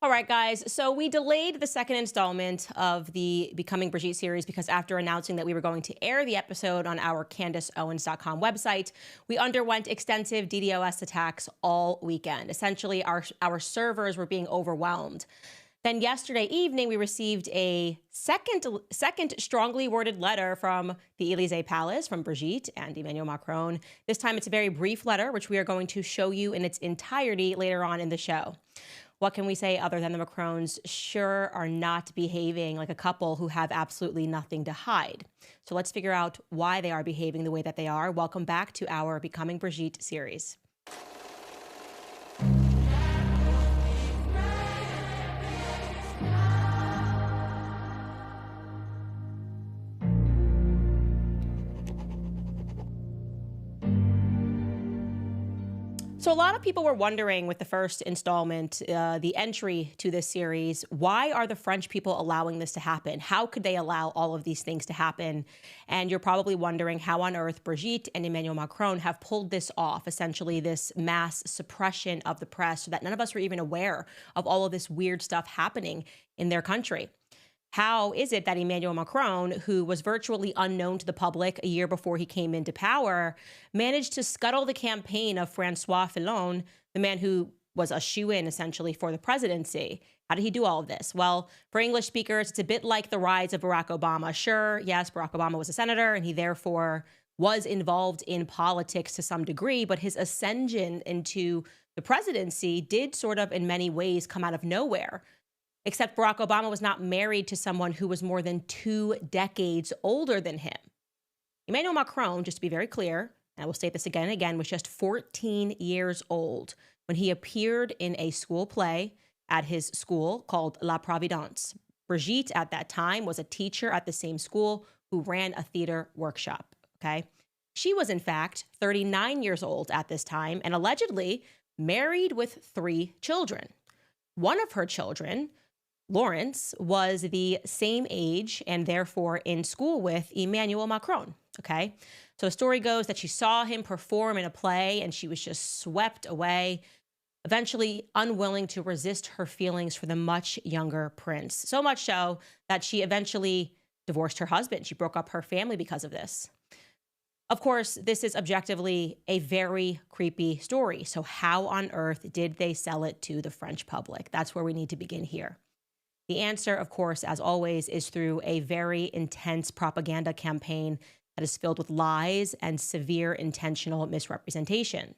All right, guys. So we delayed the second installment of the Becoming Brigitte series because after announcing that we were going to air the episode on our CandaceOwens.com website, we underwent extensive DDoS attacks all weekend. Essentially, our servers were being overwhelmed. Then yesterday evening, we received a second strongly worded letter from the Élysée Palace from Brigitte and Emmanuel Macron. This time, it's a very brief letter, which we are going to show you in its entirety later on in the show. What can we say other than the Macrons sure are not behaving like a couple who have absolutely nothing to hide? So let's figure out why they are behaving the way that they are. Welcome back to our Becoming Brigitte series. So a lot of people were wondering with the first installment, the entry to this series, why are the French people allowing this to happen? How could they allow all of these things to happen? And you're probably wondering how on earth Brigitte and Emmanuel Macron have pulled this off, essentially this mass suppression of the press so that none of us were even aware of all of this weird stuff happening in their country. How is it that Emmanuel Macron, who was virtually unknown to the public a year before he came into power, managed to scuttle the campaign of François Fillon, the man who was a shoo-in essentially for the presidency? How did he do all of this? Well, for English speakers, it's a bit like the rise of Barack Obama. Sure, yes, Barack Obama was a senator and he therefore was involved in politics to some degree, but his ascension into the presidency did sort of in many ways come out of nowhere. Except Barack Obama was not married to someone who was more than 2 decades older than him. Emmanuel Macron, just to be very clear, and I will state this again and again, was just 14 years old when he appeared in a school play at his school called La Providence. Brigitte, at that time, was a teacher at the same school who ran a theater workshop, okay? She was, in fact, 39 years old at this time and allegedly married with 3 children. One of her children, Lawrence, was the same age and therefore in school with Emmanuel Macron, okay? So the story goes that she saw him perform in a play and she was just swept away, eventually unwilling to resist her feelings for the much younger prince. So much so that she eventually divorced her husband. She broke up her family because of this. Of course, this is objectively a very creepy story. So how on earth did they sell it to the French public? That's where we need to begin here. The answer, of course, as always, is through a very intense propaganda campaign that is filled with lies and severe intentional misrepresentations.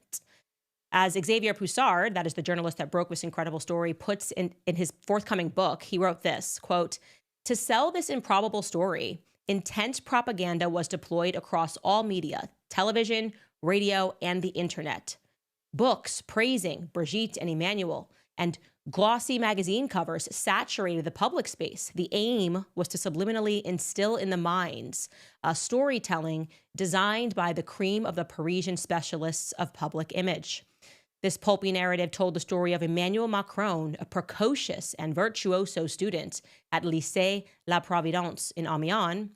As Xavier Poussard, that is the journalist that broke this incredible story, puts in his forthcoming book, he wrote this, quote, "To sell this improbable story, intense propaganda was deployed across all media, television, radio, and the internet. Books praising Brigitte and Emmanuel and glossy magazine covers saturated the public space. The aim was to subliminally instill in the minds a storytelling designed by the cream of the Parisian specialists of public image. This pulpy narrative told the story of Emmanuel Macron, a precocious and virtuoso student at Lycée La Providence in Amiens.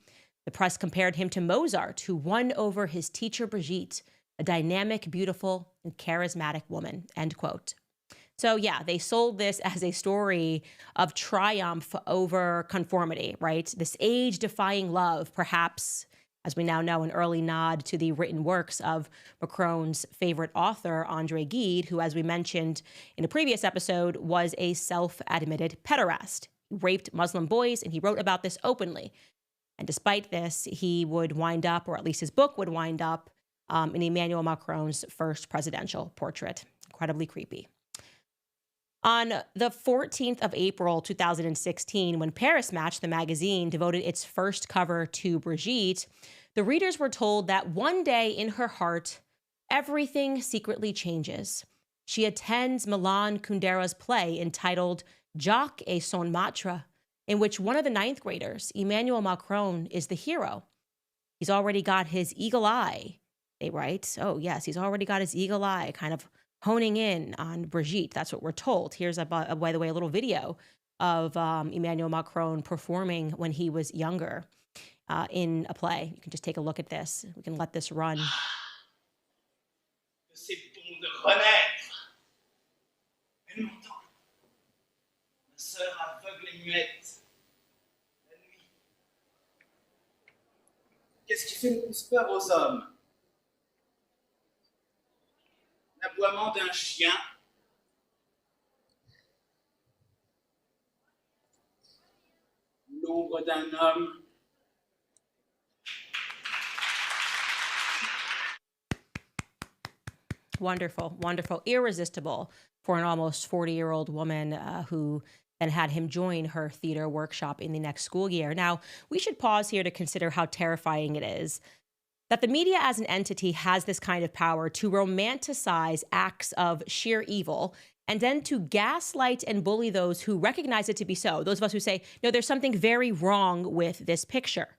The press compared him to Mozart, who won over his teacher Brigitte, a dynamic, beautiful, and charismatic woman," end quote. So yeah, they sold this as a story of triumph over conformity, right? This age-defying love, perhaps, as we now know, an early nod to the written works of Macron's favorite author, André Gide, who, as we mentioned in a previous episode, was a self-admitted pederast. He raped Muslim boys, and he wrote about this openly. And despite this, he would wind up, or at least his book would wind up, in Emmanuel Macron's first presidential portrait. Incredibly creepy. On the 14th of April, 2016, when Paris Match, the magazine, devoted its first cover to Brigitte, the readers were told that one day in her heart, everything secretly changes. She attends Milan Kundera's play entitled Jacques et son Matre, in which one of the 9th graders, Emmanuel Macron, is the hero. He's already got his eagle eye, they write. Oh, yes, he's already got his eagle eye, kind of honing in on Brigitte. That's what we're told. Here's, by the way, a little video of Emmanuel Macron performing when he was younger in a play. You can just take a look at this. We can let this run. C'est bon de renaître. Elle m'entend. allumette, la nuit. Qu'est-ce qui fait le plus peur aux hommes? L'aboiement d'un chien, l'ombre d'un homme. Wonderful, wonderful, irresistible for an almost 40-year-old woman who then had him join her theater workshop in the next school year. Now, we should pause here to consider how terrifying it is that the media as an entity has this kind of power to romanticize acts of sheer evil and then to gaslight and bully those who recognize it to be so. Those of us who say, no, there's something very wrong with this picture.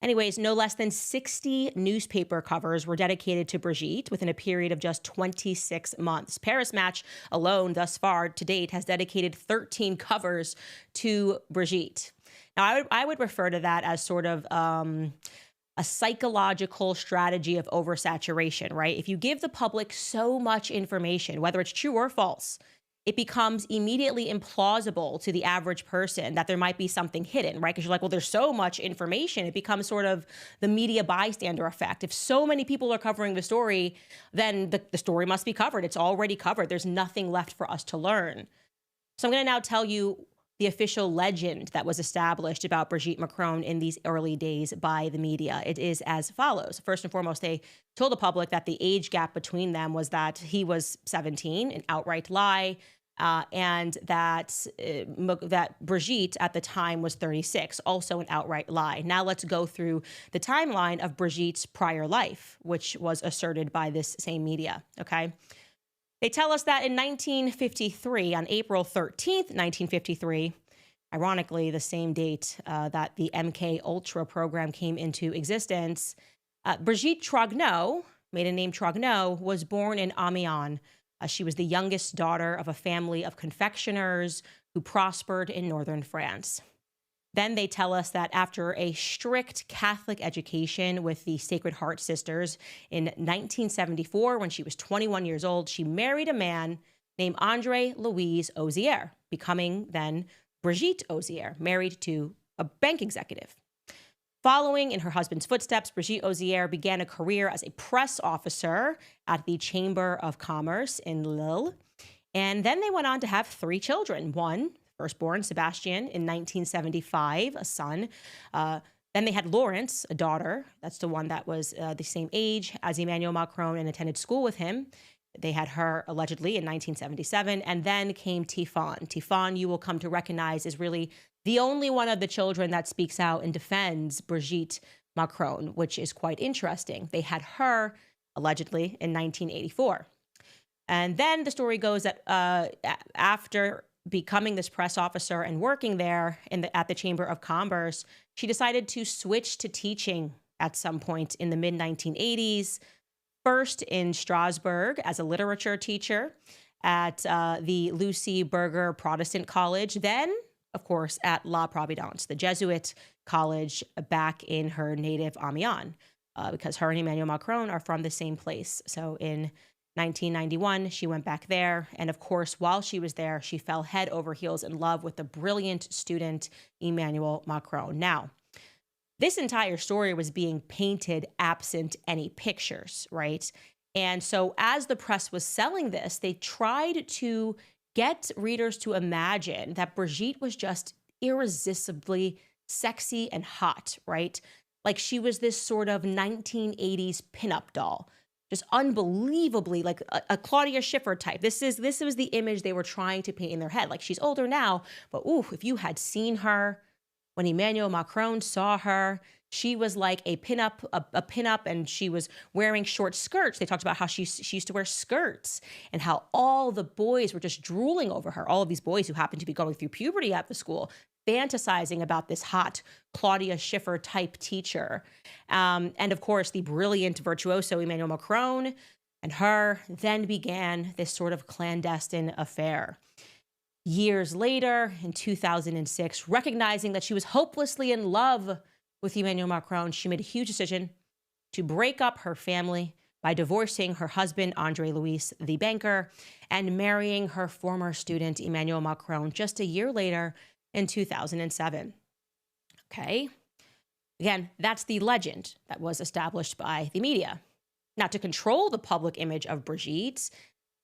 Anyways, no less than 60 newspaper covers were dedicated to Brigitte within a period of just 26 months. Paris Match alone thus far to date has dedicated 13 covers to Brigitte. Now, I would refer to that as sort of a psychological strategy of oversaturation, right? If you give the public so much information, whether it's true or false, it becomes immediately implausible to the average person that there might be something hidden, right? Because you're like, well, there's so much information. It becomes sort of the media bystander effect. If so many people are covering the story, then the story must be covered. It's already covered. There's nothing left for us to learn. So I'm going to now tell you the official legend that was established about Brigitte Macron in these early days by the media. It is as follows. First and foremost, they told the public that the age gap between them was that he was 17, an outright lie, and that Brigitte at the time was 36, also an outright lie. Now let's go through the timeline of Brigitte's prior life, which was asserted by this same media, okay? They tell us that in 1953, on April 13th, 1953, ironically the same date that the MK Ultra program came into existence, Brigitte Trogneux, maiden name Trogneux, was born in Amiens. She was the youngest daughter of a family of confectioners who prospered in northern France. Then they tell us that after a strict Catholic education with the Sacred Heart Sisters in 1974, when she was 21 years old, she married a man named André Louis Ozier, becoming then Brigitte Ozier, married to a bank executive. Following in her husband's footsteps, Brigitte Ozier began a career as a press officer at the Chamber of Commerce in Lille. And then they went on to have 3 children. One, firstborn, Sebastian, in 1975, a son. Then they had Laurence, a daughter. That's the one that was the same age as Emmanuel Macron and attended school with him. They had her allegedly in 1977. And then came Tifon. Tifon, you will come to recognize, is really the only one of the children that speaks out and defends Brigitte Macron, which is quite interesting. They had her allegedly in 1984. And then the story goes that after becoming this press officer and working there at the Chamber of Commerce, she decided to switch to teaching at some point in the mid-1980s, first in Strasbourg as a literature teacher at the Lucie Berger Protestant College, then, of course, at La Providence, the Jesuit college back in her native Amiens, because her and Emmanuel Macron are from the same place. So in 1991, she went back there. And of course, while she was there, she fell head over heels in love with the brilliant student, Emmanuel Macron. Now, this entire story was being painted absent any pictures, right? And so as the press was selling this, they tried to get readers to imagine that Brigitte was just irresistibly sexy and hot, right? Like she was this sort of 1980s pinup doll. Just unbelievably like a Claudia Schiffer type. This was the image they were trying to paint in their head. Like she's older now, but ooh, if you had seen her when Emmanuel Macron saw her, she was like a pinup, and she was wearing short skirts. They talked about how she used to wear skirts and how all the boys were just drooling over her. All of these boys who happened to be going through puberty at the school, fantasizing about this hot Claudia Schiffer type teacher. And of course, the brilliant virtuoso Emmanuel Macron and her then began this sort of clandestine affair. Years later, in 2006, recognizing that she was hopelessly in love with Emmanuel Macron, she made a huge decision to break up her family by divorcing her husband, André Louis, the banker, and marrying her former student, Emmanuel Macron, just a year later in 2007. Okay. Again, that's the legend that was established by the media. Now, to control the public image of Brigitte,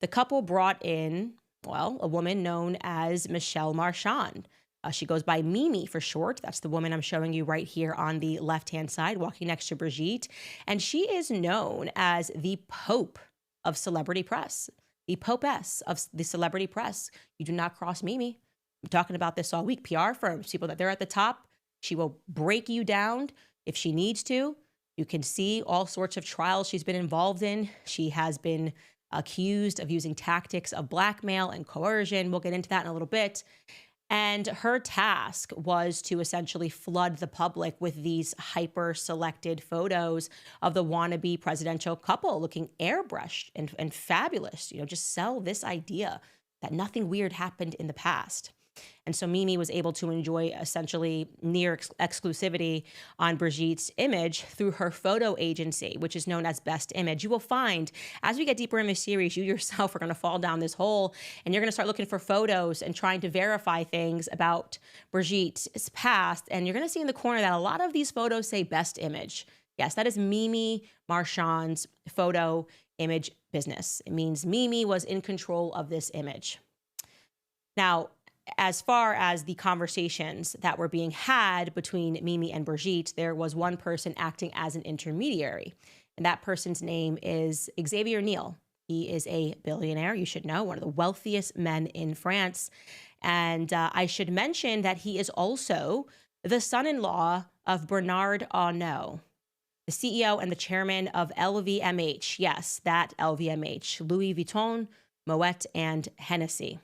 the couple brought in, well, a woman known as Michelle Marchand. She goes by Mimi for short. That's the woman I'm showing you right here on the left-hand side, walking next to Brigitte. And she is known as the Pope of celebrity press, the Popess of the celebrity press. You do not cross Mimi. I'm talking about this all week. PR firms, people that they're at the top, she will break you down if she needs to. You can see all sorts of trials she's been involved in. She has been accused of using tactics of blackmail and coercion. We'll get into that in a little bit. And her task was to essentially flood the public with these hyper-selected photos of the wannabe presidential couple looking airbrushed and fabulous. Just sell this idea that nothing weird happened in the past. And so Mimi was able to enjoy essentially near exclusivity on Brigitte's image through her photo agency, which is known as Best Image. You will find, as we get deeper in this series, you yourself are going to fall down this hole and you're going to start looking for photos and trying to verify things about Brigitte's past. And you're going to see in the corner that a lot of these photos say Best Image. Yes, that is Mimi Marchand's photo image business. It means Mimi was in control of this image. Now, as far as the conversations that were being had between Mimi and Brigitte, there was one person acting as an intermediary. And that person's name is Xavier Niel. He is a billionaire, you should know, one of the wealthiest men in France. And I should mention that he is also the son-in-law of Bernard Arnault, the CEO and the chairman of LVMH. Yes, that LVMH, Louis Vuitton, Moet, and Hennessy.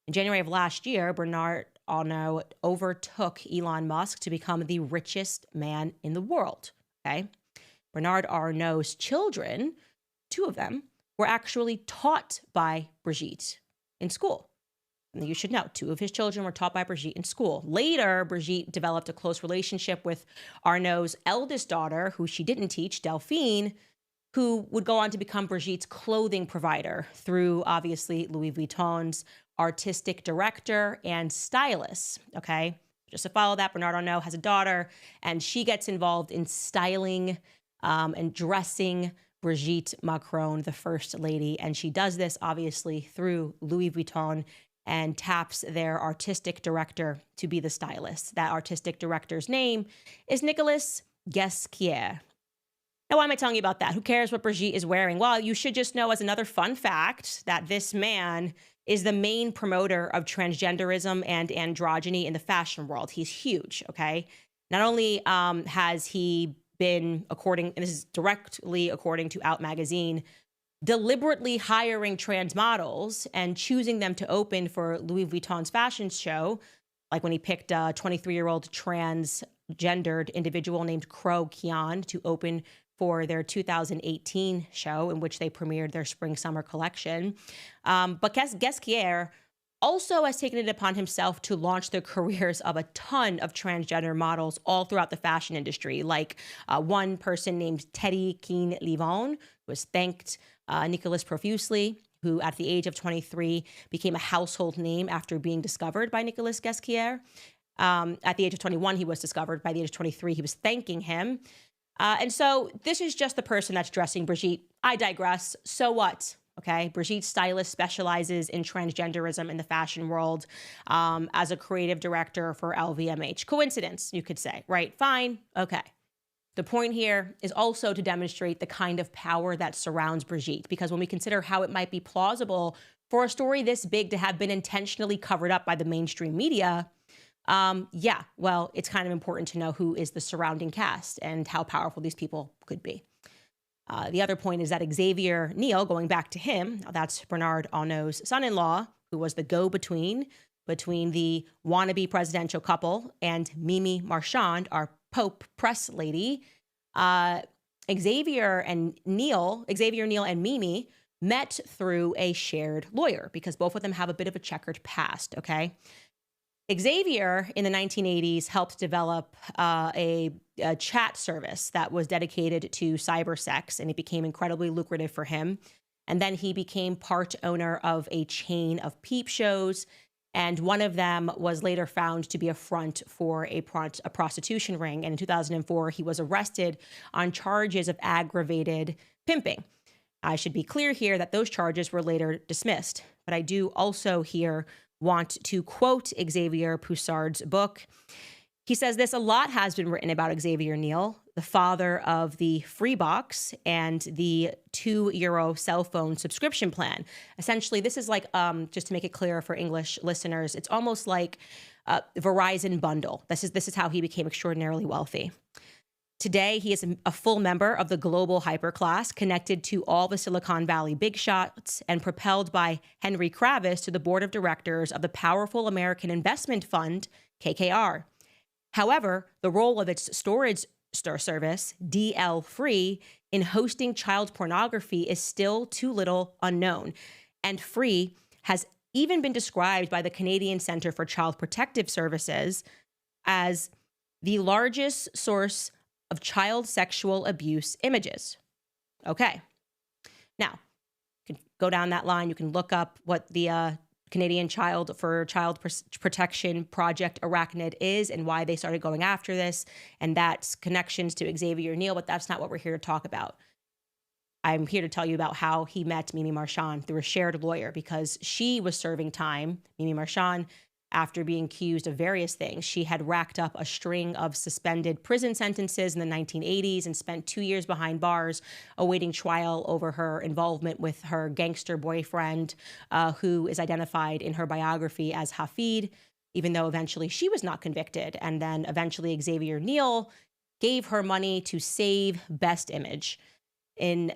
In January of last year, Bernard Arnault overtook Elon Musk to become the richest man in the world. Okay, Bernard Arnault's children, two of them, were actually taught by Brigitte in school. And you should know, two of his children were taught by Brigitte in school. Later, Brigitte developed a close relationship with Arnault's eldest daughter, who she didn't teach, Delphine, who would go on to become Brigitte's clothing provider through, obviously, Louis Vuitton's artistic director and stylist. Okay, just to follow that, Bernard Arnault has a daughter, and she gets involved in styling and dressing Brigitte Macron, the first lady. And she does this, obviously, through Louis Vuitton and taps their artistic director to be the stylist. That artistic director's name is Nicolas Ghesquiere. Now, why am I telling you about that? Who cares what Brigitte is wearing? Well, you should just know as another fun fact that this man is the main promoter of transgenderism and androgyny in the fashion world. He's huge, okay? Not only has he been, and this is directly according to Out Magazine, deliberately hiring trans models and choosing them to open for Louis Vuitton's fashion show, like when he picked a 23-year-old transgendered individual named Crow Kian to open for their 2018 show in which they premiered their spring-summer collection. But Ghesquiere also has taken it upon himself to launch the careers of a ton of transgender models all throughout the fashion industry, like one person named Teddy Keane-Livon, who has thanked Nicolas profusely, who at the age of 23 became a household name after being discovered by Nicolas Ghesquiere. At the age of 21, he was discovered. By the age of 23, he was thanking him. And so this is just the person that's dressing Brigitte. I digress. So what? Okay. Brigitte's stylist specializes in transgenderism in the fashion world as a creative director for LVMH. Coincidence, you could say, right? Fine. Okay. The point here is also to demonstrate the kind of power that surrounds Brigitte, because when we consider how it might be plausible for a story this big to have been intentionally covered up by the mainstream media, yeah, well, it's kind of important to know who is the surrounding cast and how powerful these people could be. The other point is that Xavier Niel, going back to him, that's Bernard Arnault's son-in-law, who was the go-between between the wannabe presidential couple and Mimi Marchand, our Pope press lady. Xavier Niel and Mimi met through a shared lawyer because both of them have a bit of a checkered past, okay? Xavier, in the 1980s, helped develop a chat service that was dedicated to cyber sex, and it became incredibly lucrative for him. And then he became part owner of a chain of peep shows And one of them was later found to be a front for a prostitution ring. And in 2004, he was arrested on charges of aggravated pimping. I should be clear here that those charges were later dismissed. But I do also here want to quote Xavier Poussard's book. He says this: a lot has been written about Xavier Niel, the father of the free box and the €2 cell phone subscription plan. Essentially, this is like, just to make it clearer for English listeners, it's almost like Verizon bundle. This is how he became extraordinarily wealthy. Today, he is a full member of the global hyperclass, connected to all the Silicon Valley big shots and propelled by Henry Kravis to the board of directors of the powerful American investment fund, KKR. However, the role of its storage service, DL Free, in hosting child pornography is still too little unknown. And Free has even been described by the Canadian Centre for Child Protective Services as the largest source of child sexual abuse images. Okay. Now, you can go down that line. You can look up what the Canadian Child Protection Project Arachnid is and why they started going after this, and that's connections to Xavier Niel, but that's not what we're here to talk about. I'm here to tell you about how he met Mimi Marchand through a shared lawyer, because she was serving time, Mimi Marchand, after being accused of various things. She had racked up a string of suspended prison sentences in the 1980s and spent 2 years behind bars awaiting trial over her involvement with her gangster boyfriend, who is identified in her biography as Hafid, even though eventually she was not convicted. And then eventually Xavier Niel gave her money to save Best Image. Then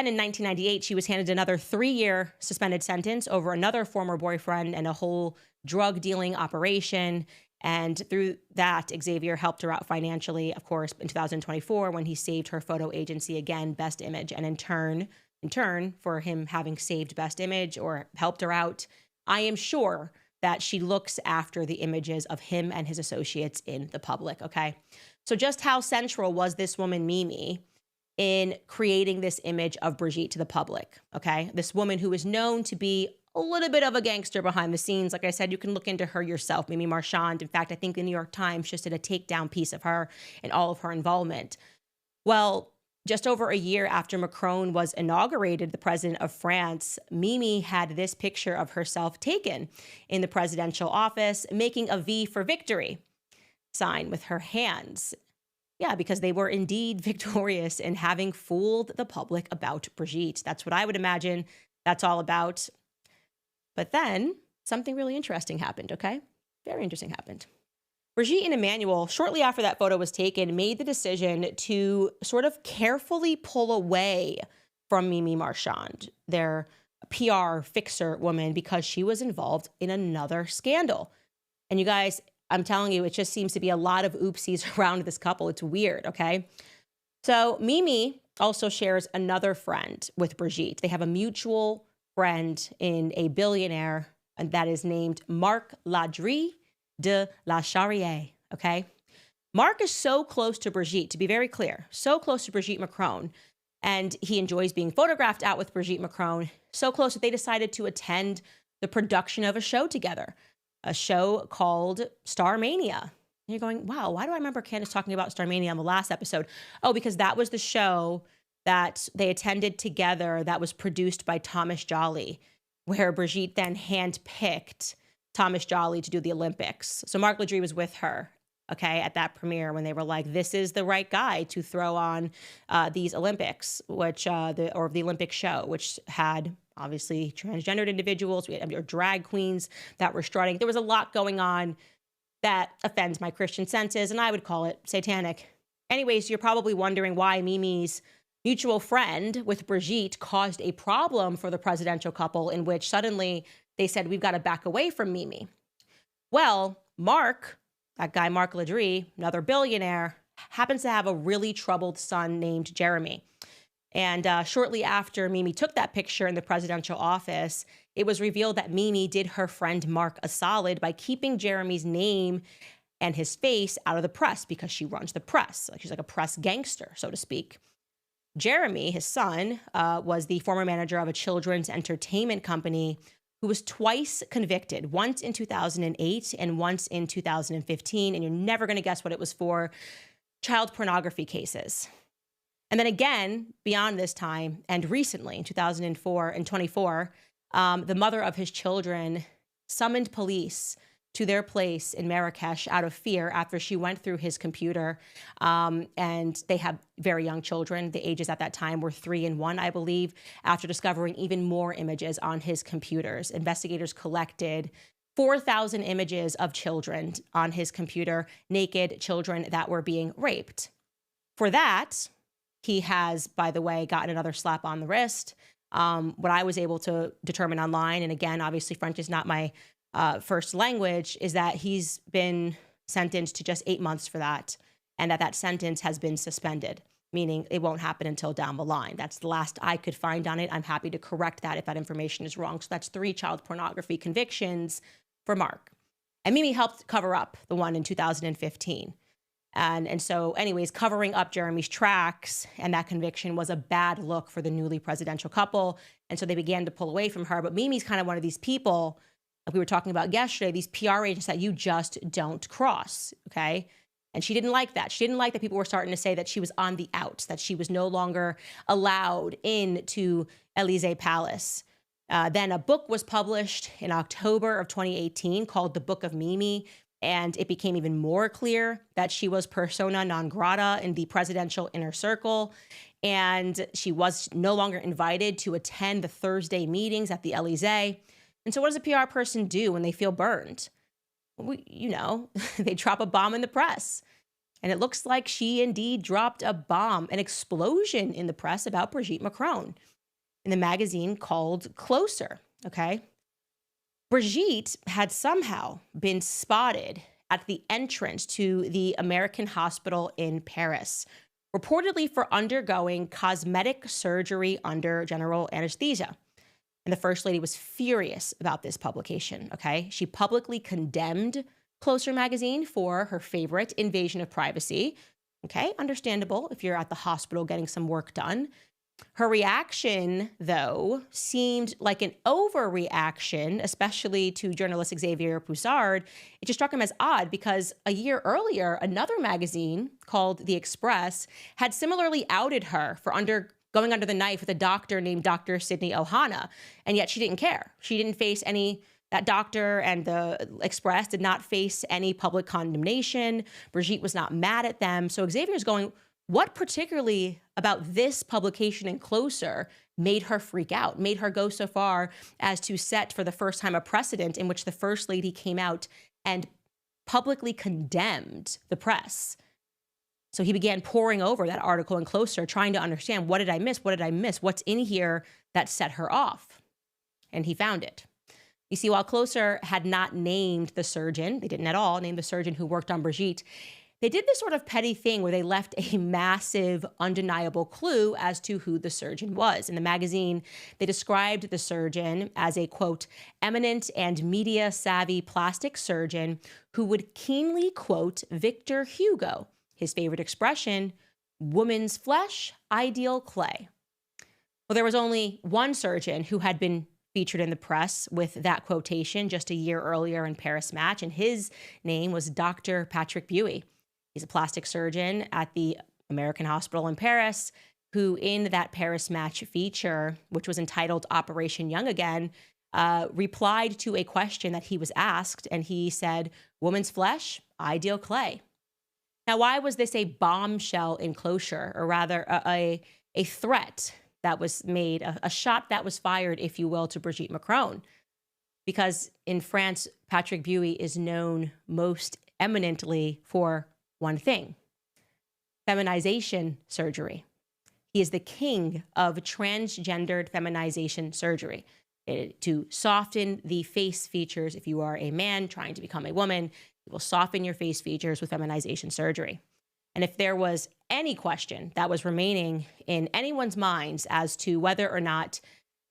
in 1998, she was handed another 3-year suspended sentence over another former boyfriend and a whole drug dealing operation. And through that, Xavier helped her out financially, of course, in 2024, when he saved her photo agency again, Best Image. And in turn, for him having saved Best Image or helped her out, I am sure that she looks after the images of him and his associates in the public, okay? So just how central was this woman, Mimi, in creating this image of Brigitte to the public, okay? This woman who is known to be a little bit of a gangster behind the scenes. Like I said, you can look into her yourself, Mimi Marchand. In fact, I think the New York Times just did a takedown piece of her and all of her involvement. Well, just over a year after Macron was inaugurated, the president of France, Mimi had this picture of herself taken in the presidential office, making a V for victory sign with her hands. Yeah, because they were indeed victorious in having fooled the public about Brigitte. That's what I would imagine that's all about. But then something really interesting happened, okay? Very interesting happened. Brigitte and Emmanuel, shortly after that photo was taken, made the decision to sort of carefully pull away from Mimi Marchand, their PR fixer woman, because she was involved in another scandal. And you guys, I'm telling you, it just seems to be a lot of oopsies around this couple. It's weird, okay? So Mimi also shares another friend with Brigitte. They have a mutual friend in a billionaire, and that is named Marc Ladry de la Charrière, okay? Marc is so close to Brigitte, to be very clear, so close to Brigitte Macron, and he enjoys being photographed out with Brigitte Macron, so close that they decided to attend the production of a show together, a show called Starmania. And you're going, wow, why do I remember Candace talking about Starmania on the last episode? Oh, because that was the show that they attended together that was produced by Thomas Joly, where Brigitte then handpicked Thomas Joly to do the Olympics. So Marc Ladry was with her, okay, at that premiere when they were like, this is the right guy to throw on these Olympics, which, the Olympic show, which had obviously transgendered individuals, we had drag queens that were strutting. There was a lot going on that offends my Christian senses, and I would call it satanic. Anyways, you're probably wondering why Mimi's mutual friend with Brigitte caused a problem for the presidential couple, in which suddenly they said, we've got to back away from Mimi. Well, Marc, that guy Marc Ladry, another billionaire, happens to have a really troubled son named Jeremy. And shortly after Mimi took that picture in the presidential office, it was revealed that Mimi did her friend Marc a solid by keeping Jeremy's name and his face out of the press, because she runs the press. Like, she's like a press gangster, so to speak. Jeremy, his son, was the former manager of a children's entertainment company who was twice convicted, once in 2008 and once in 2015. And you're never going to guess what it was for: child pornography cases. And then again, beyond this time, and recently in 2004 and 24, the mother of his children summoned police to their place in Marrakesh out of fear after she went through his computer. And they have very young children. The ages at that time were 3 and 1, I believe, after discovering even more images on his computers. Investigators collected 4,000 images of children on his computer, naked children that were being raped. For that, he has, by the way, gotten another slap on the wrist. What I was able to determine online, and again, obviously French is not my first language, is that he's been sentenced to just 8 months for that, and that sentence has been suspended, meaning it won't happen until down the line. That's the last I could find on it. I'm happy to correct that if that information is wrong. So that's 3 child pornography convictions for Mark. And Mimi helped cover up the one in 2015. And so anyways, covering up Jeremy's tracks and that conviction was a bad look for the newly presidential couple. And so they began to pull away from her. But Mimi's kind of one of these people, like we were talking about yesterday, these PR agents that you just don't cross, okay? And she didn't like that. She didn't like that people were starting to say that she was on the outs, that she was no longer allowed into Élysée Palace. Then a book was published in October of 2018 called The Book of Mimi, and it became even more clear that she was persona non grata in the presidential inner circle, and she was no longer invited to attend the Thursday meetings at the Élysée. And so what does a PR person do when they feel burned? They drop a bomb in the press. And it looks like she indeed dropped a bomb, an explosion in the press about Brigitte Macron in the magazine called Closer, okay? Brigitte had somehow been spotted at the entrance to the American hospital in Paris, reportedly for undergoing cosmetic surgery under general anesthesia. And the First Lady was furious about this publication, okay? She publicly condemned Closer magazine for her favorite invasion of privacy, okay? Understandable if you're at the hospital getting some work done. Her reaction, though, seemed like an overreaction, especially to journalist Xavier Poussard. It just struck him as odd because a year earlier, another magazine called The Express had similarly outed her for going under the knife with a doctor named Dr. Sydney Ohana, and yet she didn't care. She didn't face that doctor and the Express did not face any public condemnation. Brigitte was not mad at them. So Xavier's going, what particularly about this publication and Closer made her freak out, made her go so far as to set for the first time a precedent in which the First Lady came out and publicly condemned the press? So he began poring over that article in Closer, trying to understand, what did I miss? What did I miss? What's in here that set her off? And he found it. You see, while Closer had not named the surgeon, they didn't at all name the surgeon who worked on Brigitte, they did this sort of petty thing where they left a massive, undeniable clue as to who the surgeon was. In the magazine, they described the surgeon as a, quote, eminent and media-savvy plastic surgeon who would keenly quote Victor Hugo, his favorite expression, woman's flesh, ideal clay. Well, there was only one surgeon who had been featured in the press with that quotation just a year earlier in Paris Match, and his name was Dr. Patrick Buey. He's a plastic surgeon at the American Hospital in Paris, who in that Paris Match feature, which was entitled Operation Young Again, replied to a question that he was asked, and he said, woman's flesh, ideal clay. Now, why was this a bombshell in Closer, or rather a threat that was made, a shot that was fired, if you will, to Brigitte Macron? Because in France, Patrick Buey is known most eminently for one thing: feminization surgery. He is the king of transgendered feminization surgery, to soften the face features. If you are a man trying to become a woman, it will soften your face features with feminization surgery. And if there was any question that was remaining in anyone's minds as to whether or not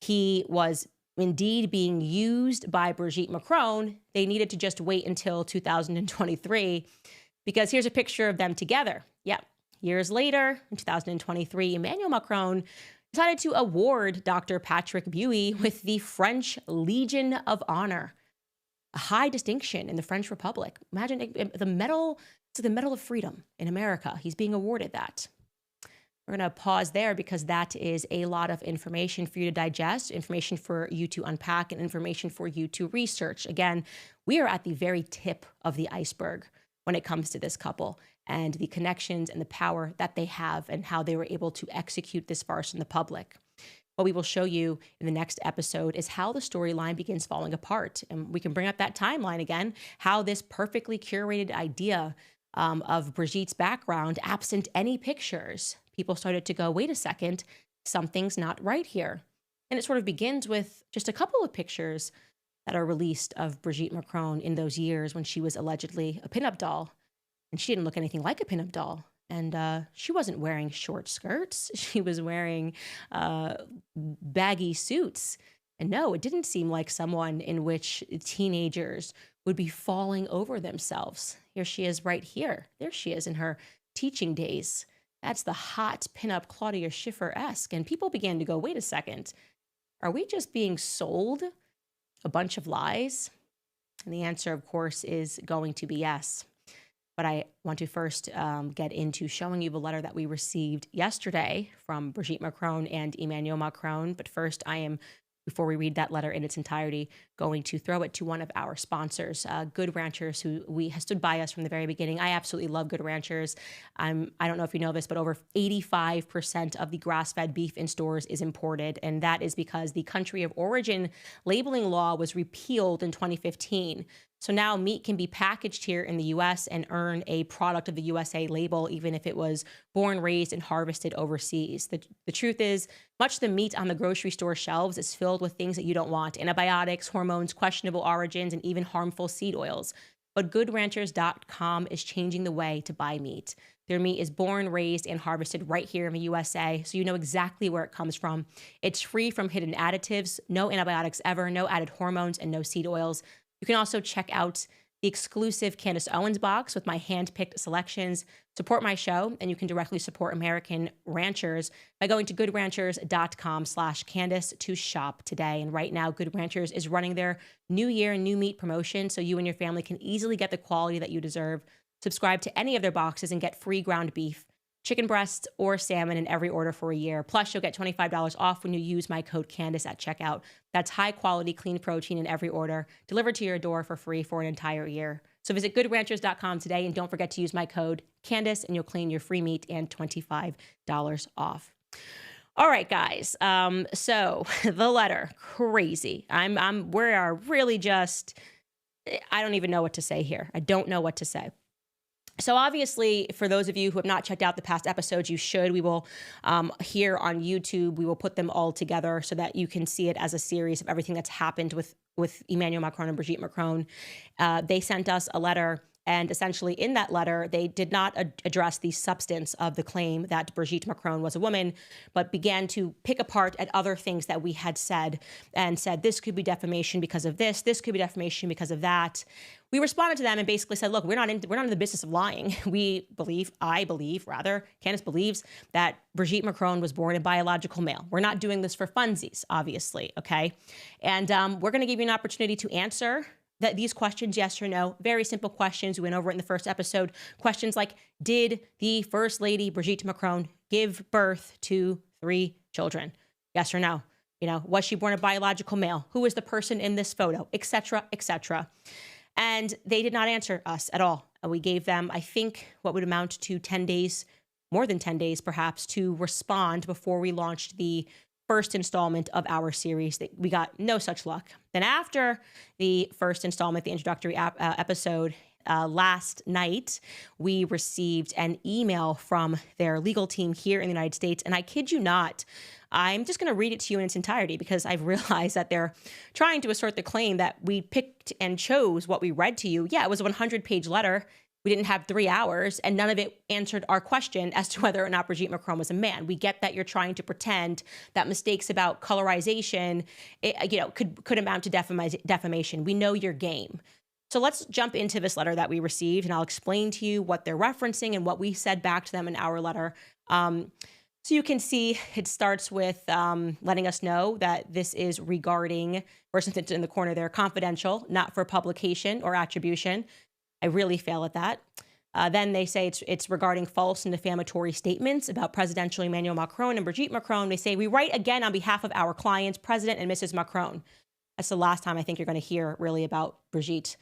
he was indeed being used by Brigitte Macron, they needed to just wait until 2023, because here's a picture of them together. Yeah. Years later, in 2023, Emmanuel Macron decided to award Dr. Patrick Buey with the French Legion of Honor, a high distinction in the French Republic. Imagine the medal, it's the Medal of Freedom in America. He's being awarded that. We're going to pause there because that is a lot of information for you to digest, information for you to unpack, and information for you to research. Again, we are at the very tip of the iceberg when it comes to this couple and the connections and the power that they have and how they were able to execute this farce in the public. What we will show you in the next episode is how the storyline begins falling apart. And we can bring up that timeline again, how this perfectly curated idea of Brigitte's background, absent any pictures, people started to go, wait a second, something's not right here. And it sort of begins with just a couple of pictures that are released of Brigitte Macron in those years when she was allegedly a pinup doll. And she didn't look anything like a pinup doll. And she wasn't wearing short skirts. She was wearing baggy suits. And no, it didn't seem like someone in which teenagers would be falling over themselves. Here she is right here. There she is in her teaching days. That's the hot pinup Claudia Schiffer-esque. And people began to go, wait a second, are we just being sold a bunch of lies? And the answer, of course, is going to be yes. But I want to first get into showing you the letter that we received yesterday from Brigitte Macron and Emmanuel Macron. But first, I am, before we read that letter in its entirety, going to throw it to one of our sponsors, Good Ranchers, who has stood by us from the very beginning. I absolutely love Good Ranchers. I don't know if you know this, but over 85% of the grass-fed beef in stores is imported, and that is because the country of origin labeling law was repealed in 2015. So now meat can be packaged here in the U.S. and earn a product of the USA label, even if it was born, raised, and harvested overseas. The truth is, much of the meat on the grocery store shelves is filled with things that you don't want: antibiotics, hormones, questionable origins, and even harmful seed oils. But GoodRanchers.com is changing the way to buy meat. Their meat is born, raised, and harvested right here in the USA, so you know exactly where it comes from. It's free from hidden additives, no antibiotics ever, no added hormones, and no seed oils. You can also check out the exclusive Candace Owens box with my hand-picked selections. Support my show, and you can directly support American ranchers by going to goodranchers.com/Candace to shop today. And right now, Good Ranchers is running their New Year New Meat promotion, so you and your family can easily get the quality that you deserve. Subscribe to any of their boxes and get free ground beef, chicken breasts, or salmon in every order for a year. Plus, you'll get $25 off when you use my code Candace at checkout. That's high-quality, clean protein in every order, delivered to your door for free for an entire year. So visit goodranchers.com today, and don't forget to use my code Candace, and you'll claim your free meat and $25 off. All right, guys. So the letter, crazy. We are really just, I don't even know what to say here. I don't know what to say. So obviously, for those of you who have not checked out the past episodes, you should. We will, here on YouTube, we will put them all together so that you can see it as a series of everything that's happened with Emmanuel Macron and Brigitte Macron. They sent us a letter, and essentially in that letter, they did not address the substance of the claim that Brigitte Macron was a woman, but began to pick apart at other things that we had said and said, this could be defamation because of this could be defamation because of that. We responded to them and basically said, look, we're not in the business of lying. Candace believes that Brigitte Macron was born a biological male. We're not doing this for funsies, obviously, okay? And we're going to give you an opportunity to answer these questions, yes or no. Very simple questions. We went over it in the first episode. Questions like, did the First Lady Brigitte Macron give birth to 3 children? Yes or no? You know, was she born a biological male? Who is the person in this photo? Etc., etc. And they did not answer us at all. We gave them, I think, what would amount to 10 days, more than 10 days perhaps, to respond before we launched the first installment of our series. We got no such luck. Then after the first installment, the introductory episode, last night, we received an email from their legal team here in the United States. And I kid you not, I'm just going to read it to you in its entirety because I've realized that they're trying to assert the claim that we picked and chose what we read to you. Yeah, it was a 100-page letter. We didn't have 3 hours, and none of it answered our question as to whether or not Brigitte Macron was a man. We get that you're trying to pretend that mistakes about colorization, could amount to defamation. We know your game. So let's jump into this letter that we received, and I'll explain to you what they're referencing and what we said back to them in our letter. So you can see it starts with letting us know that this is regarding, or since it's in the corner there, confidential, not for publication or attribution. I really fail at that. Then they say it's regarding false and defamatory statements about Presidential Emmanuel Macron and Brigitte Macron. They say, we write again on behalf of our clients, President and Mrs. Macron. That's the last time I think you're going to hear really about Brigitte.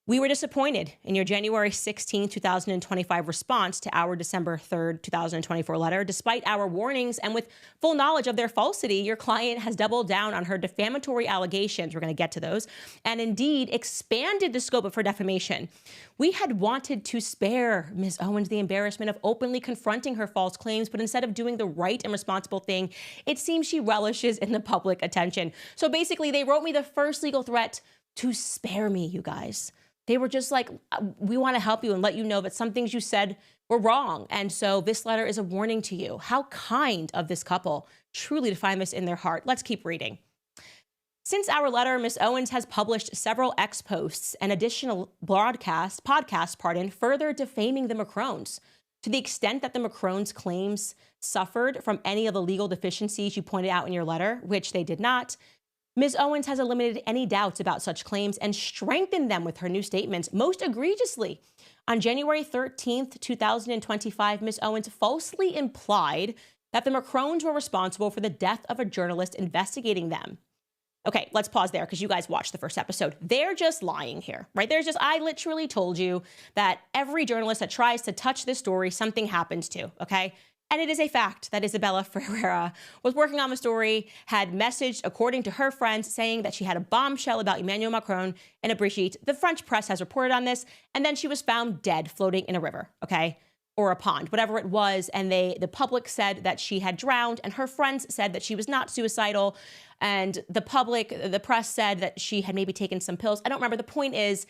We were disappointed in your January 16, 2025 response to our December 3rd, 2024 letter. Despite our warnings and with full knowledge of their falsity, your client has doubled down on her defamatory allegations. We're going to get to those, and indeed expanded the scope of her defamation. We had wanted to spare Ms. Owens the embarrassment of openly confronting her false claims, but instead of doing the right and responsible thing, it seems she relishes in the public attention. So basically, they wrote me the first legal threat to spare me, you guys. They were just like, we want to help you and let you know that some things you said were wrong. And so this letter is a warning to you. How kind of this couple, truly to find this in their heart. Let's keep reading. Since our letter, Ms. Owens has published several X posts and additional podcasts, further defaming the Macrons. To the extent that the Macrons' claims suffered from any of the legal deficiencies you pointed out in your letter, which they did not, Ms. Owens has eliminated any doubts about such claims and strengthened them with her new statements, most egregiously. On January 13th, 2025, Ms. Owens falsely implied that the Macrons were responsible for the death of a journalist investigating them. Okay, let's pause there because you guys watched the first episode. They're just lying here, right? I literally told you that every journalist that tries to touch this story, something happens to, okay? And it is a fact that Isabella Ferreira was working on the story, had messaged, according to her friends, saying that she had a bombshell about Emmanuel Macron and a Brigitte. The French press has reported on this, and then she was found dead floating in a river, okay? Or a pond, whatever it was. And the public said that she had drowned, and her friends said that she was not suicidal. And the press said that she had maybe taken some pills. I don't remember. The point is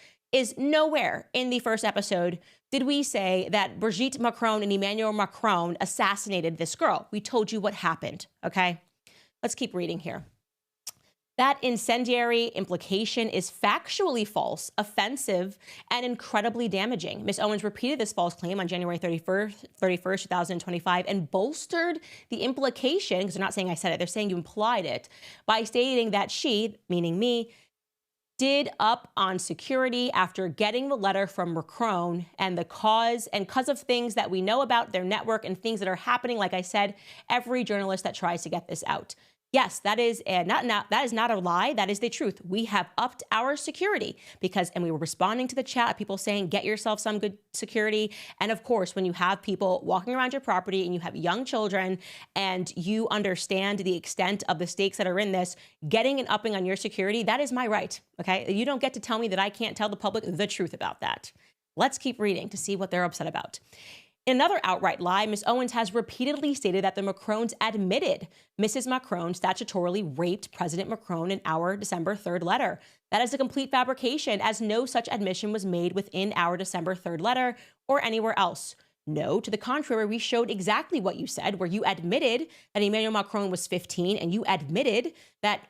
nowhere in the first episode did we say that Brigitte Macron and Emmanuel Macron assassinated this girl. We told you what happened, okay? Let's keep reading here. That incendiary implication is factually false, offensive, and incredibly damaging. Ms. Owens repeated this false claim on January 31st, 2025, and bolstered the implication, because they're not saying I said it, they're saying you implied it, by stating that she, meaning me, did up on security after getting the letter from Macron and because of things that we know about their network and things that are happening. Like I said, every journalist that tries to get this out. Yes, that is not a lie. That is the truth. We have upped our security and we were responding to the chat, people saying, get yourself some good security. And of course, when you have people walking around your property and you have young children and you understand the extent of the stakes that are in this, getting and upping on your security, that is my right. Okay. You don't get to tell me that I can't tell the public the truth about that. Let's keep reading to see what they're upset about. In another outright lie, Ms. Owens has repeatedly stated that the Macrons admitted Mrs. Macron statutorily raped President Macron in our December 3rd letter. That is a complete fabrication, as no such admission was made within our December 3rd letter or anywhere else. No, to the contrary, we showed exactly what you said, where you admitted that Emmanuel Macron was 15 and you admitted that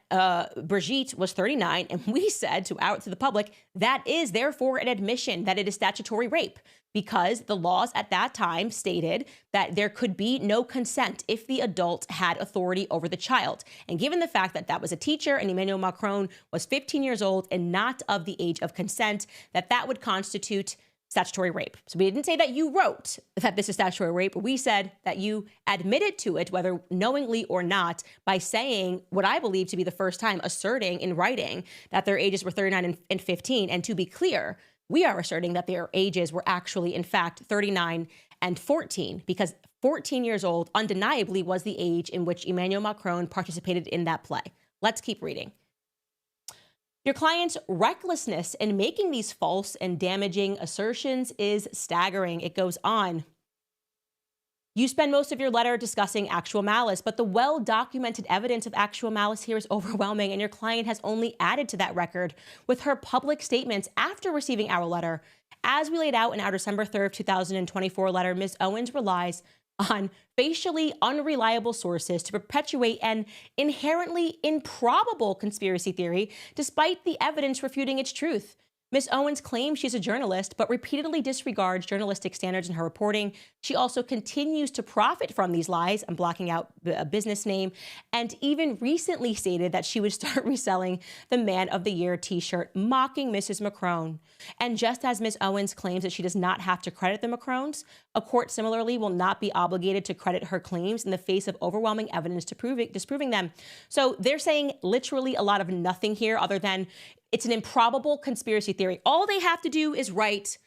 Brigitte was 39. And we said to the public, that is therefore an admission that it is statutory rape, because the laws at that time stated that there could be no consent if the adult had authority over the child. And given the fact that that was a teacher and Emmanuel Macron was 15 years old and not of the age of consent, that would constitute statutory rape. So we didn't say that you wrote that this is statutory rape. We said that you admitted to it, whether knowingly or not, by saying what I believe to be the first time asserting in writing that their ages were 39 and 15. And to be clear, we are asserting that their ages were actually, in fact, 39 and 14, because 14 years old undeniably was the age in which Emmanuel Macron participated in that play. Let's keep reading. Your client's recklessness in making these false and damaging assertions is staggering. It goes on. You spend most of your letter discussing actual malice, but the well-documented evidence of actual malice here is overwhelming, and your client has only added to that record with her public statements after receiving our letter. As we laid out in our December 3rd, 2024 letter, Ms. Owens relies on facially unreliable sources to perpetuate an inherently improbable conspiracy theory, despite the evidence refuting its truth. Ms. Owens claims she's a journalist, but repeatedly disregards journalistic standards in her reporting. She also continues to profit from these lies. I'm blocking out a business name, and even recently stated that she would start reselling the Man of the Year t-shirt, mocking Mrs. Macron. And just as Ms. Owens claims that she does not have to credit the Macrons, a court similarly will not be obligated to credit her claims in the face of overwhelming evidence disproving them. So they're saying literally a lot of nothing here other than it's an improbable conspiracy theory. All they have to do is write,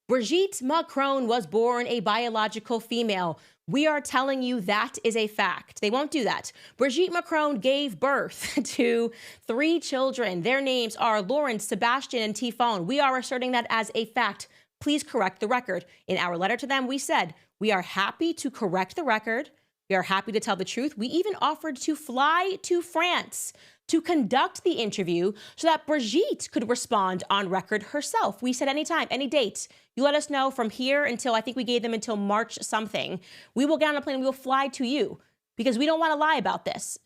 Brigitte Macron was born a biological female. We are telling you that is a fact. They won't do that. Brigitte Macron gave birth to 3 children. Their names are Lawrence, Sebastian, and Tifon. We are asserting that as a fact. Please correct the record. In our letter to them, we said, we are happy to correct the record. We are happy to tell the truth. We even offered to fly to France to conduct the interview so that Brigitte could respond on record herself. We said anytime, any date. You let us know from here until, I think we gave them until March something. We will get on a plane and we will fly to you because we don't want to lie about this.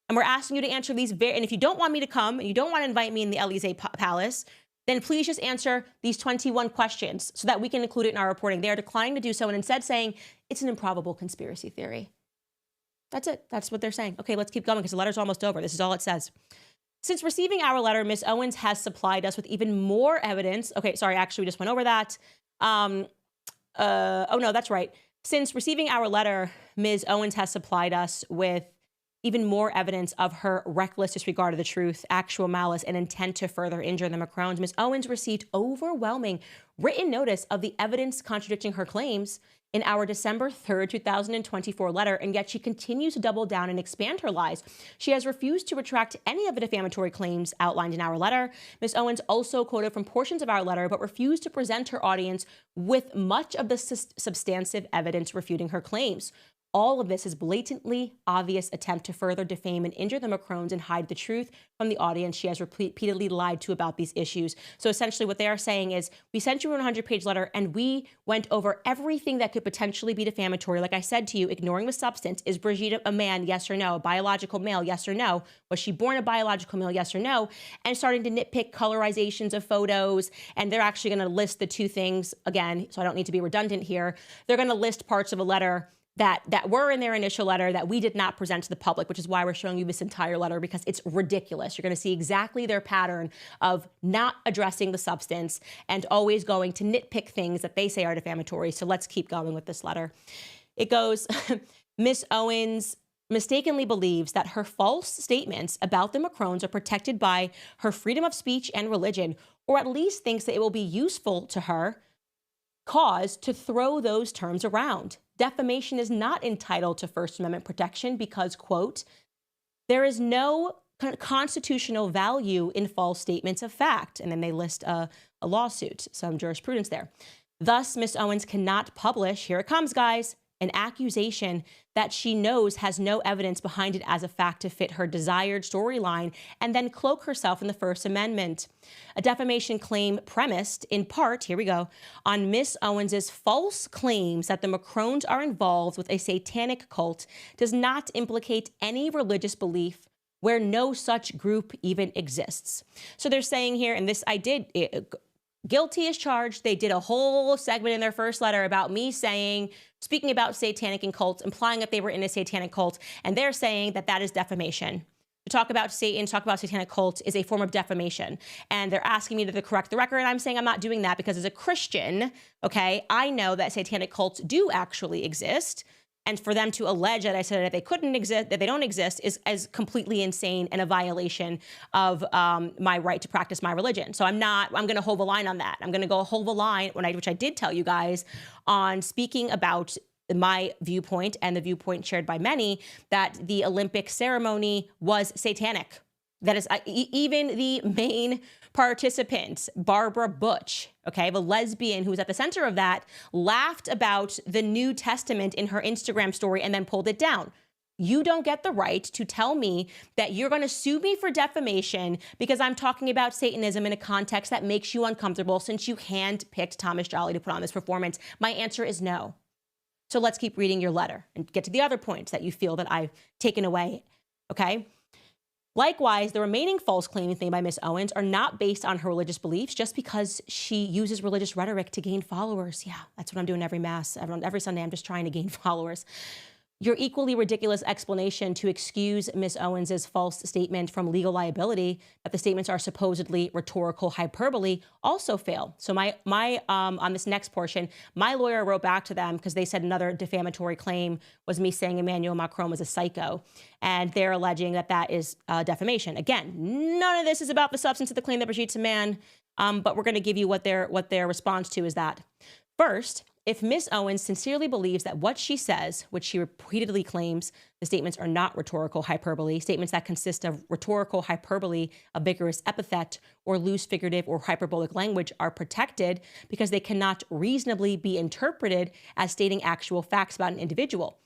And we're asking you to answer these and if you don't want me to come and you don't want to invite me in the Élysée Palace, then please just answer these 21 questions so that we can include it in our reporting. They are declining to do so and instead saying it's an improbable conspiracy theory. That's it. That's what they're saying. Okay, let's keep going because the letter's almost over. This is all it says. Since receiving our letter, Ms. Owens has supplied us with even more evidence. Okay, sorry, actually, we just went over that. Oh, no, that's right. Since receiving our letter, Ms. Owens has supplied us with even more evidence of her reckless disregard of the truth, actual malice, and intent to further injure the Macrons. Ms. Owens received overwhelming written notice of the evidence contradicting her claims in our December 3rd, 2024 letter, and yet she continues to double down and expand her lies. She has refused to retract any of the defamatory claims outlined in our letter. Ms. Owens also quoted from portions of our letter, but refused to present her audience with much of the substantive evidence refuting her claims. All of this is blatantly obvious attempt to further defame and injure the Macrons and hide the truth from the audience she has repeatedly lied to about these issues. So essentially what they are saying is, we sent you a 100-page letter and we went over everything that could potentially be defamatory. Like I said to you, ignoring the substance. Is Brigitte a man? Yes or no? A biological male? Yes or no? Was she born a biological male? Yes or no? And starting to nitpick colorizations of photos. And they're actually going to list the 2 things again, so I don't need to be redundant here. They're going to list parts of a letter that were in their initial letter that we did not present to the public, which is why we're showing you this entire letter, because it's ridiculous. You're going to see exactly their pattern of not addressing the substance and always going to nitpick things that they say are defamatory. So let's keep going with this letter. It goes, Ms. Owens mistakenly believes that her false statements about the Macrons are protected by her freedom of speech and religion, or at least thinks that it will be useful to her cause to throw those terms around. Defamation is not entitled to First Amendment protection because, quote, there is no constitutional value in false statements of fact. And then they list a lawsuit, some jurisprudence there. Thus, Ms. Owens cannot publish, here it comes, guys, an accusation that she knows has no evidence behind it as a fact to fit her desired storyline, and then cloak herself in the First Amendment. A defamation claim premised, in part, here we go, on Ms. Owens's false claims that the Macrons are involved with a satanic cult does not implicate any religious belief where no such group even exists. So they're saying here, and this I did, guilty as charged. They did a whole segment in their first letter about me speaking about satanic and cults, implying that they were in a satanic cult. And they're saying that that is defamation. To talk about Satan, talk about satanic cult is a form of defamation. And they're asking me to correct the record. And I'm saying I'm not doing that because as a Christian, okay, I know that satanic cults do actually exist. And for them to allege that I said that they couldn't exist, that they don't exist, is completely insane and a violation of my right to practice my religion. So I'm going to hold the line on that. I'm going to go hold the line, which I did tell you guys, on speaking about my viewpoint and the viewpoint shared by many, that the Olympic ceremony was satanic. That is, even the main participant, Barbara Butch, okay, the lesbian who was at the center of that, laughed about the New Testament in her Instagram story and then pulled it down. You don't get the right to tell me that you're going to sue me for defamation because I'm talking about Satanism in a context that makes you uncomfortable since you handpicked Thomas Jolly to put on this performance. My answer is no. So let's keep reading your letter and get to the other points that you feel that I've taken away, okay? Likewise, the remaining false claims made by Ms. Owens are not based on her religious beliefs just because she uses religious rhetoric to gain followers. Yeah, that's what I'm doing every Mass. Every Sunday, I'm just trying to gain followers. Your equally ridiculous explanation to excuse Ms. Owens's false statement from legal liability that the statements are supposedly rhetorical hyperbole also fail. So on this next portion, my lawyer wrote back to them because they said another defamatory claim was me saying Emmanuel Macron was a psycho, and they're alleging that that is defamation. Again, none of this is about the substance of the claim that Brigitte's a man, but we're going to give you what their response to is that. First, if Ms. Owens sincerely believes that what she says, which she repeatedly claims the statements are not rhetorical hyperbole, statements that consist of rhetorical hyperbole, a vigorous epithet, or loose figurative or hyperbolic language are protected because they cannot reasonably be interpreted as stating actual facts about an individual.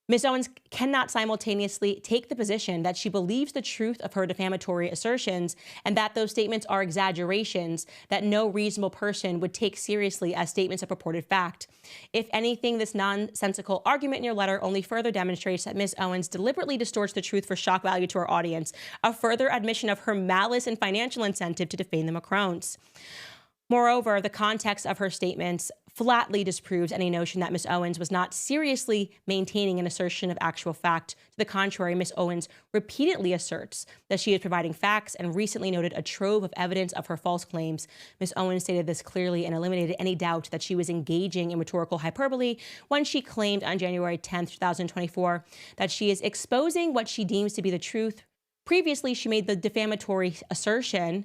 Ms. Owens cannot simultaneously take the position that she believes the truth of her defamatory assertions and that those statements are exaggerations that no reasonable person would take seriously as statements of purported fact. If anything, this nonsensical argument in your letter only further demonstrates that Ms. Owens deliberately distorts the truth for shock value to her audience, a further admission of her malice and financial incentive to defame the Macrons. Moreover, the context of her statements flatly disproves any notion that Ms. Owens was not seriously maintaining an assertion of actual fact. To the contrary, Ms. Owens repeatedly asserts that she is providing facts and recently noted a trove of evidence of her false claims. Ms. Owens stated this clearly and eliminated any doubt that she was engaging in rhetorical hyperbole when she claimed on January 10, 2024, that she is exposing what she deems to be the truth. Previously, she made the defamatory assertion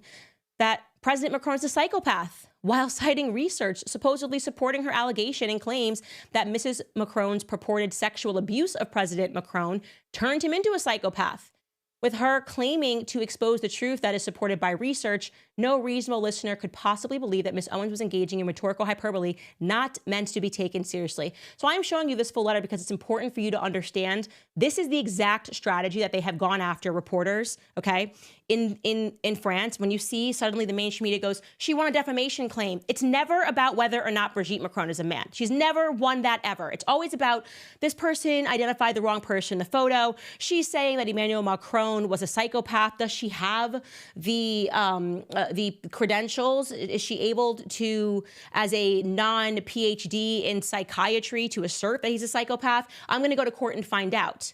that President Macron is a psychopath, while citing research supposedly supporting her allegation and claims that Mrs. Macron's purported sexual abuse of President Macron turned him into a psychopath. With her claiming to expose the truth that is supported by research, no reasonable listener could possibly believe that Ms. Owens was engaging in rhetorical hyperbole not meant to be taken seriously. So I'm showing you this full letter because it's important for you to understand this is the exact strategy that they have gone after reporters, okay? In France, when you see suddenly the mainstream media goes, she won a defamation claim, it's never about whether or not Brigitte Macron is a man. She's never won that ever. It's always about this person identified the wrong person in the photo. She's saying that Emmanuel Macron was a psychopath. Does she have the credentials? Is she able to, as a non-PhD in psychiatry, to assert that he's a psychopath? I'm going to go to court and find out.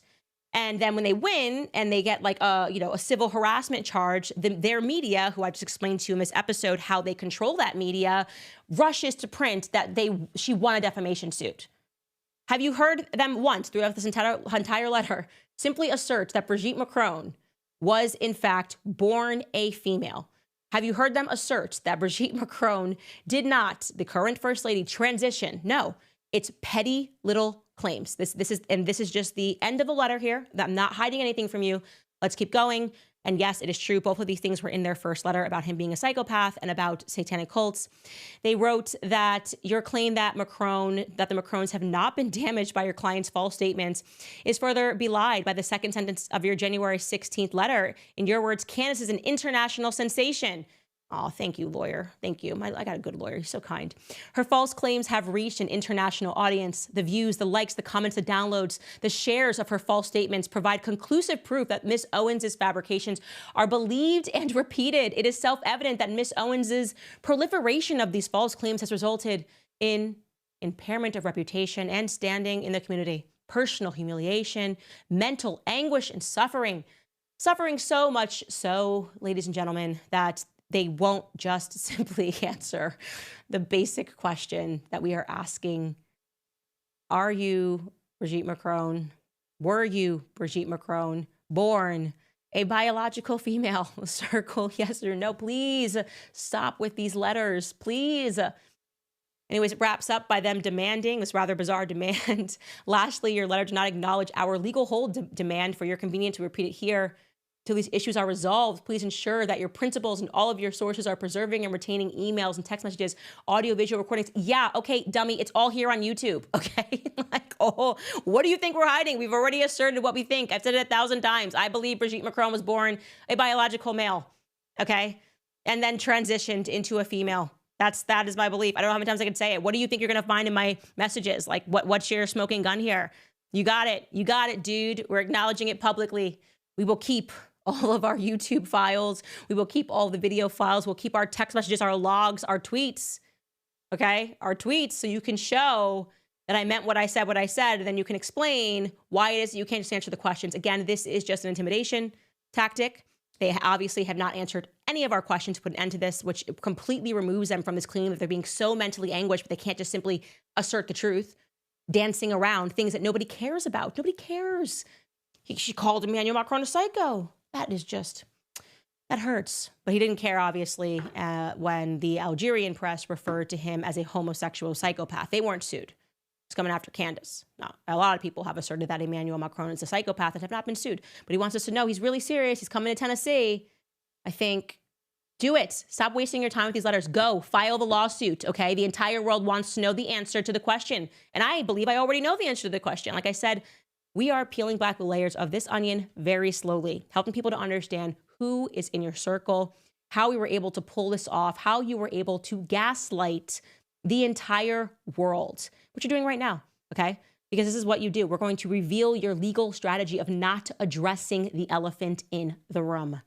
And then when they win and they get like a civil harassment charge, their media, who I just explained to you in this episode how they control that media, rushes to print that she won a defamation suit. Have you heard them once throughout this entire letter simply assert that Brigitte Macron was in fact born a female? Have you heard them assert that Brigitte Macron did not, the current First Lady, transition? No, it's petty little claims. This is just the end of the letter here. I'm not hiding anything from you. Let's keep going. And yes, it is true. Both of these things were in their first letter about him being a psychopath and about satanic cults. They wrote that your claim that the Macrons have not been damaged by your client's false statements is further belied by the second sentence of your January 16th letter. In your words, Candace is an international sensation. Oh, thank you, lawyer. Thank you. I got a good lawyer. He's so kind. Her false claims have reached an international audience. The views, the likes, the comments, the downloads, the shares of her false statements provide conclusive proof that Ms. Owens's fabrications are believed and repeated. It is self-evident that Ms. Owens's proliferation of these false claims has resulted in impairment of reputation and standing in the community, personal humiliation, mental anguish, and suffering. Suffering so much so, ladies and gentlemen, that they won't just simply answer the basic question that we are asking. Are you Brigitte Macron? Were you Brigitte Macron born a biological female? Circle yes or no. Please stop with these letters, please. Anyways, it wraps up by them demanding this rather bizarre demand. Lastly, your letter does not acknowledge our legal hold demand. For your convenience, we repeat it here. Till these issues are resolved, please ensure that your principals and all of your sources are preserving and retaining emails and text messages, audio, visual recordings. Yeah, okay, dummy, it's all here on YouTube, okay? Like, oh, what do you think we're hiding? We've already asserted what we think. I've said it 1,000 times. I believe Brigitte Macron was born a biological male, okay? And then transitioned into a female. That is my belief. I don't know how many times I can say it. What do you think you're gonna find in my messages? Like, what's your smoking gun here? You got it, dude. We're acknowledging it publicly. We will keep all of our YouTube files. We will keep all the video files. We'll keep our text messages, our logs, our tweets. Okay? Our tweets, so you can show that I meant what I said, and then you can explain why it is that you can't just answer the questions. Again, this is just an intimidation tactic. They obviously have not answered any of our questions to put an end to this, which completely removes them from this claim that they're being so mentally anguished, but they can't just simply assert the truth, dancing around things that nobody cares about. Nobody cares. She called Emmanuel Macron a psycho. That is just... that hurts. But he didn't care, obviously, when the Algerian press referred to him as a homosexual psychopath. They weren't sued. It's coming after Candace. No, a lot of people have asserted that Emmanuel Macron is a psychopath and have not been sued. But he wants us to know he's really serious. He's coming to Tennessee. I think, do it. Stop wasting your time with these letters. Go, file the lawsuit, okay? The entire world wants to know the answer to the question. And I believe I already know the answer to the question. Like I said, we are peeling back the layers of this onion very slowly, helping people to understand who is in your circle, how we were able to pull this off, how you were able to gaslight the entire world, which you're doing right now, okay? Because this is what you do. We're going to reveal your legal strategy of not addressing the elephant in the room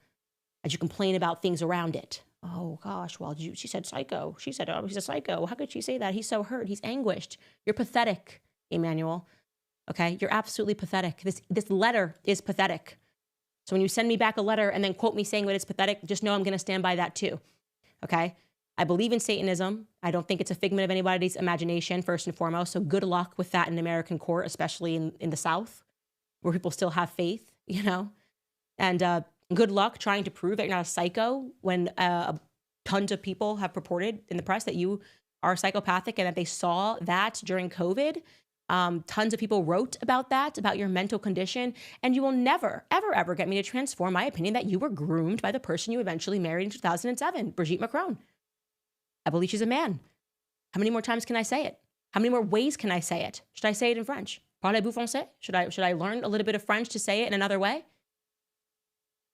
as you complain about things around it. Oh gosh, well, she said psycho. She said, oh, he's a psycho. How could she say that? He's so hurt. He's anguished. You're pathetic, Emmanuel. Okay, you're absolutely pathetic. This letter is pathetic. So when you send me back a letter and then quote me saying that it's pathetic, just know I'm going to stand by that too. Okay? I believe in Satanism. I don't think it's a figment of anybody's imagination, first and foremost. So good luck with that in American court, especially in the South, where people still have faith, you know? And good luck trying to prove that you're not a psycho when tons of people have purported in the press that you are psychopathic and that they saw that during COVID. Tons of people wrote about that, about your mental condition, and you will never, ever, ever get me to transform my opinion that you were groomed by the person you eventually married in 2007, Brigitte Macron. I believe she's a man. How many more times can I say it? How many more ways can I say it? Should I say it in French? Parlez-vous français? Should I learn a little bit of French to say it in another way?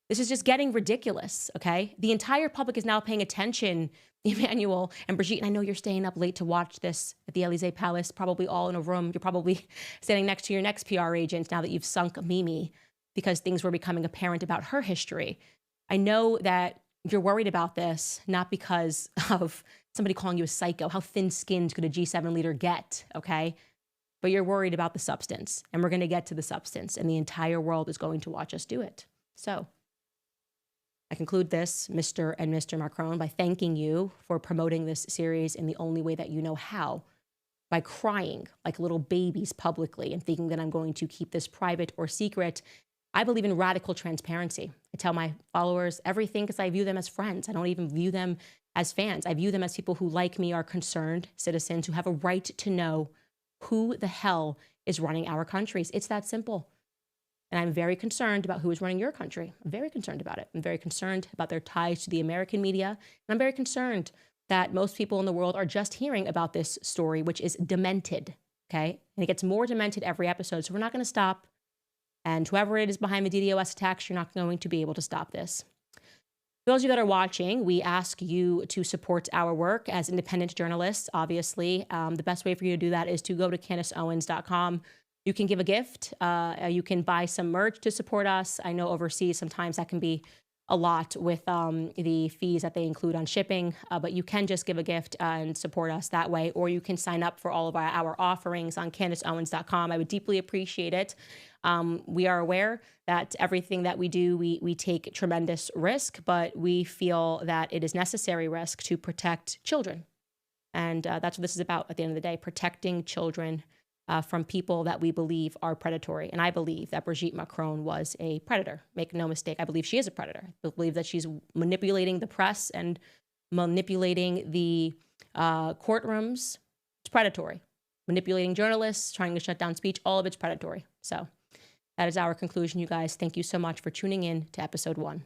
This is just getting ridiculous, okay? The entire public is now paying attention, Emmanuel and Brigitte, and I know you're staying up late to watch this at the Élysée Palace, probably all in a room. You're probably standing next to your next PR agent now that you've sunk Mimi because things were becoming apparent about her history. I know that you're worried about this, not because of somebody calling you a psycho. How thin-skinned could a G7 leader get, okay? But you're worried about the substance, and we're going to get to the substance, and the entire world is going to watch us do it. So I conclude this, Mr. and Mr. Macron, by thanking you for promoting this series in the only way that you know how, by crying like little babies publicly and thinking that I'm going to keep this private or secret. I believe in radical transparency. I tell my followers everything because I view them as friends. I don't even view them as fans. I view them as people who, like me, are concerned citizens who have a right to know who the hell is running our countries. It's that simple. And I'm very concerned about who is running your country. I'm very concerned about it. I'm very concerned about their ties to the American media. And I'm very concerned that most people in the world are just hearing about this story, which is demented, okay? And it gets more demented every episode. So we're not going to stop. And whoever it is behind the DDoS attacks, you're not going to be able to stop this. For those of you that are watching, we ask you to support our work as independent journalists, obviously. The best way for you to do that is to go to CandaceOwens.com. You can give a gift. You can buy some merch to support us. I know overseas sometimes that can be a lot with the fees that they include on shipping, but you can just give a gift and support us that way, or you can sign up for all of our offerings on CandaceOwens.com. I would deeply appreciate it. We are aware that everything that we do, we take tremendous risk, but we feel that it is necessary risk to protect children. And that's what this is about at the end of the day, protecting children from people that we believe are predatory. And I believe that Brigitte Macron was a predator. Make no mistake, I believe she is a predator. I believe that she's manipulating the press and manipulating the courtrooms. It's predatory. Manipulating journalists, trying to shut down speech, all of it's predatory. So that is our conclusion, you guys. Thank you so much for tuning in to episode 1.